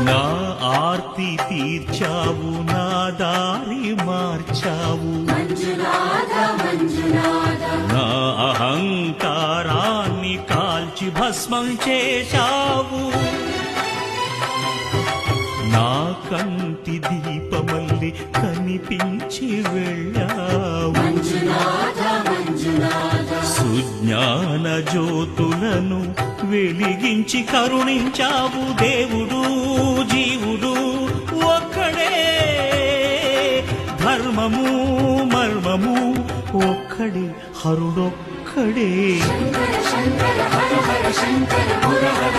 నా ఆర్తి తీర్చావు, నా దారి మార్చావు, నా అహంకారాన్ని కాల్చి భస్మం చేశావు. నా కంటి దీపమల్లి కనిపించి వెళ్ళావు. సుజ్ఞాన జ్యోతులను వెలిగించి కరుణించావు. దేవుడు జీవుడు ఒక్కడే, ధర్మము మర్మము ఒక్కడే, హరుడొక్కడే. శంకర శంకర హర హర శంకర ముర హర